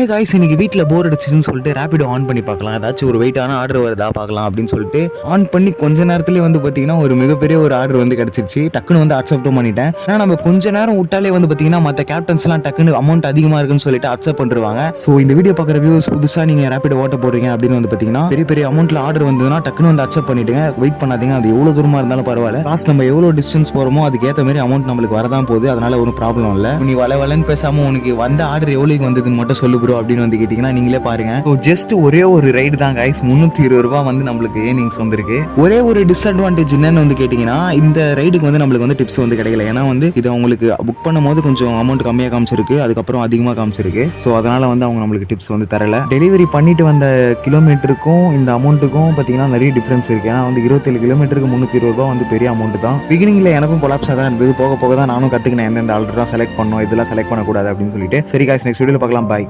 Guys இன்னைக்கு வீட்டில் போர் அடிச்சுன்னு சொல்லிட்டு ரேபிடோ ஆன் பண்ணி பார்க்கலாம், ஏதாச்சும் ஒரு வெயிட்டான ஆர்டர் வருதா பார்க்கலாம் அப்படின்னு சொல்லிட்டு ஆன் பண்ணி கொஞ்ச நேரத்துலேயே வந்து பார்த்தீங்கன்னா ஒரு மிகப்பெரிய ஒரு ஆர்டர் வந்து கிடச்சிருச்சு. டக்குன்னு வந்து அக்செப்டும் பண்ணிட்டேன். ஏன்னா நம்ம கொஞ்ச நேரம் விட்டாலே வந்து பார்த்தீங்கன்னா மற்ற கேப்டன்ஸ்லாம் டக்குன்னு அமௌண்ட் அதிகமாக இருக்குன்னு சொல்லிட்டு அக்செப்ட் பண்ணிருவாங்க. ஸோ இந்த வீடியோ பார்க்குற வியூஸ் புதுசாக நீங்கள் ரேபிடோ ஓட்ட போடுறீங்க அப்படின்னு வந்து பார்த்தீங்கன்னா பெரிய பெரிய அமௌண்ட்டில் ஆர்டர் வந்ததுன்னா டக்குன்னு வந்து அக்செப்ட் பண்ணிட்டுங்க. வெயிட் பண்ணாதீங்க, அது எவ்வளோ தூரமாக இருந்தாலும் பரவாயில்ல. காசு நம்ம எவ்வளோ டிஸ்டன்ஸ் போகிறோமோ அதுக்கேற்ற மாதிரி அமௌண்ட் நம்மளுக்கு வரதான் போகுது. அதனால ஒரு ப்ராப்ளம் இல்லை. நீ வளன்னு பேசாமல் உனக்கு வந்த ஆர்டர் எவ்வளோக்கு வந்ததுன்னு மட்டும் சொல்லு ப்ரோ அப்படின்னு வந்து கேட்டீங்கன்னா நீங்களே பாருங்க. ஜஸ்ட் ஒரே ஒரு ரைடு தான் கைஸ், 320 ரூபாய் வந்து நம்மளுக்கு ஏர்னிங்ஸ் வந்திருக்கு. ஒரே ஒரு டிஸ்அட்வான்டேஜ் என்னன்னு வந்து கேட்டீங்கன்னா இந்த ரைடுக்கு வந்து நம்மளுக்கு வந்து டிப்ஸ் வந்து கிடைக்கல. ஏன்னா வந்து இது அவங்களுக்கு புக் பண்ணும் போது கொஞ்சம் அமௌண்ட் கம்மியாக காமிச்சிருக்கு, அதுக்கப்புறம் அதிகமாக காமிச்சிருக்கு. ஸோ அதனால வந்து அவங்க நம்மளுக்கு டிப்ஸ் வந்து தரல. டெலிவரி பண்ணிட்டு வந்த கிலோமீட்டருக்கும் இந்த அமௌண்ட்டுக்கும் பார்த்தீங்கன்னா நிறைய டிஃபரன்ஸ் இருக்கு. ஏன்னா வந்து 27 கிலோமீட்டருக்கு 320 ரூபாய் வந்து பெரிய அமௌண்ட் தான். பிகினிங்ல எனக்கும் கொலாப்ஸாக தான் இருந்தது. போக போக தான் நானும் கற்றுக்கினேன் எந்தெந்த ஆர்டர் செலக்ட் பண்ணணும், இதெல்லாம் செலக்ட் பண்ணக்கூடாது அப்படின்னு சொல்லிட்டு. சரி காய்ஸ், நெக்ஸ்ட் வீடியோவில் பார்க்கலாம். பாய்.